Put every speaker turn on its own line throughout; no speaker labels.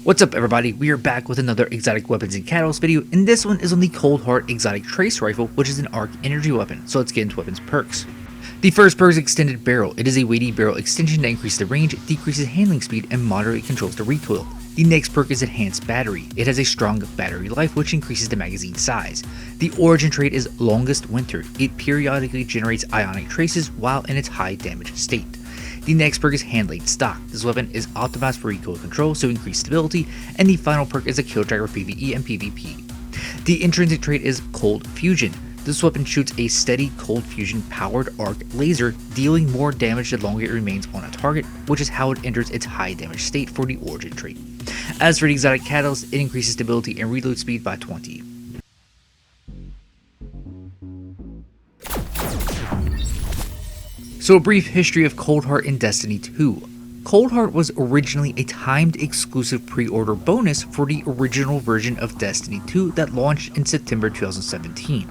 What's up everybody, we are back with another exotic weapons and catalyst video, and this one is on the Coldheart exotic trace rifle, which is an arc energy weapon, so let's get into weapons perks. The first perk is extended barrel. It is a weighty barrel extension that increases the range, decreases handling speed, and moderately controls the recoil. The next perk is enhanced battery. It has a strong battery life which increases the magazine size. The origin trait is longest winter. It periodically generates ionic traces while in its high damage state. The next perk is hand laid stock. This weapon is optimized for recoil control, so increased stability, and the final perk is a kill tracker for PvE and PvP. The intrinsic trait is cold fusion. This weapon shoots a steady cold fusion powered arc laser, dealing more damage the longer it remains on a target, which is how it enters its high damage state for the origin trait. As for the exotic catalyst, it increases stability and reload speed by 20. So a brief history of Coldheart in Destiny 2. Coldheart was originally a timed exclusive pre-order bonus for the original version of Destiny 2 that launched in September 2017.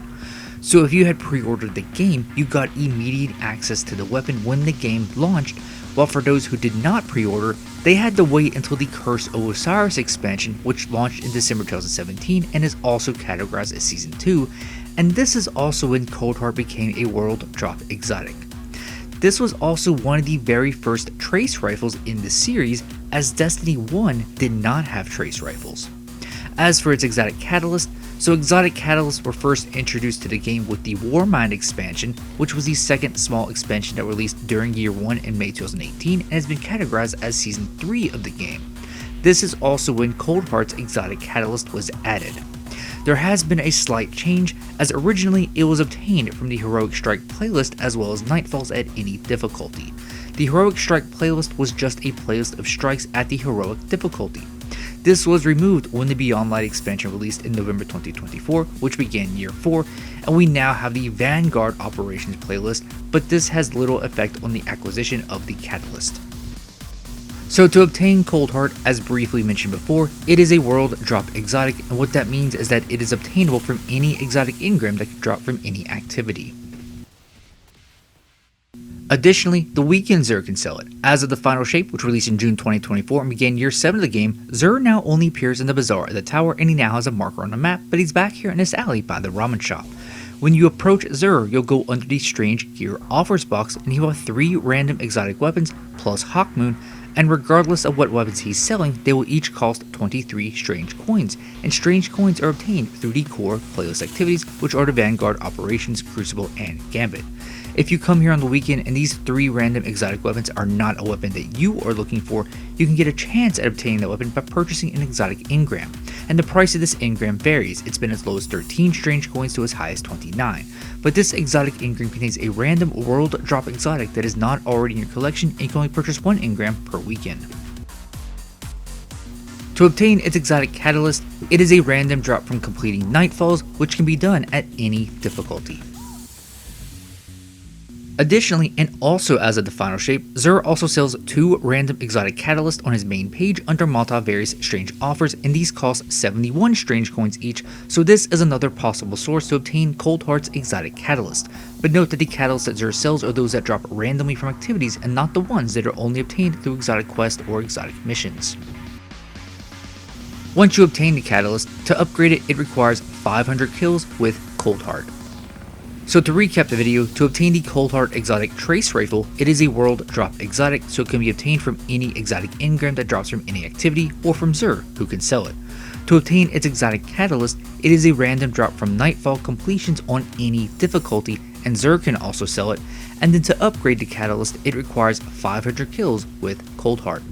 So if you had pre-ordered the game, you got immediate access to the weapon when the game launched, while for those who did not pre-order, they had to wait until the Curse of Osiris expansion, which launched in December 2017 and is also categorized as Season 2, and this is also when Coldheart became a world drop exotic. This was also one of the very first trace rifles in the series, as Destiny 1 did not have trace rifles. As for its exotic catalyst, so exotic catalysts were first introduced to the game with the Warmind expansion, which was the second small expansion that released during Year 1 in May 2018 and has been categorized as Season 3 of the game. This is also when Coldheart's exotic catalyst was added. There has been a slight change, as originally it was obtained from the Heroic Strike playlist as well as Nightfalls at any difficulty. The Heroic Strike playlist was just a playlist of strikes at the heroic difficulty. This was removed when the Beyond Light expansion released in November 2024, which began Year 4, and we now have the Vanguard Operations playlist, but this has little effect on the acquisition of the catalyst. So to obtain Coldheart, as briefly mentioned before, it is a world drop exotic, and what that means is that it is obtainable from any exotic engram that can drop from any activity. Additionally, the weekend Xur can sell it. As of the final shape, which released in June 2024 and began Year 7 of the game, Xur now only appears in the bazaar at the tower, and he now has a marker on the map, but he's back here in this alley by the ramen shop. When you approach Xur, you'll go under the Strange Gear Offers box, and he'll have 3 random exotic weapons plus Hawkmoon, and regardless of what weapons he's selling, they will each cost 23 strange coins, and strange coins are obtained through the core playlist activities, which are the Vanguard Operations, Crucible, and Gambit. If you come here on the weekend and these 3 random exotic weapons are not a weapon that you are looking for, you can get a chance at obtaining that weapon by purchasing an exotic engram, and the price of this engram varies. It's been as low as 13 strange coins to as high as 29, but this exotic engram contains a random world drop exotic that is not already in your collection, and you can only purchase 1 engram per weekend. To obtain its exotic catalyst, it is a random drop from completing Nightfalls, which can be done at any difficulty. Additionally, and also as of the final shape, Xur also sells 2 random exotic catalysts on his main page under multi-various strange offers, and these cost 71 strange coins each, so this is another possible source to obtain Coldheart's exotic catalyst. But note that the catalysts that Xur sells are those that drop randomly from activities and not the ones that are only obtained through exotic quests or exotic missions. Once you obtain the catalyst, to upgrade it, it requires 500 kills with Coldheart. So to recap the video, to obtain the Coldheart exotic trace rifle, it is a world drop exotic, so it can be obtained from any exotic engram that drops from any activity, or from Xur, who can sell it. To obtain its exotic catalyst, it is a random drop from Nightfall completions on any difficulty, and Xur can also sell it, and then to upgrade the catalyst, it requires 500 kills with Coldheart.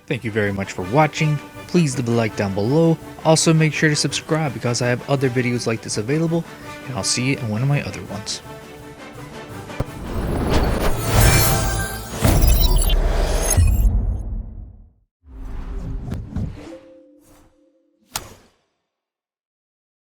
Thank you very much for watching. Please leave a like down below. Also make sure to subscribe because I have other videos like this available, and I'll see you in one of my other ones.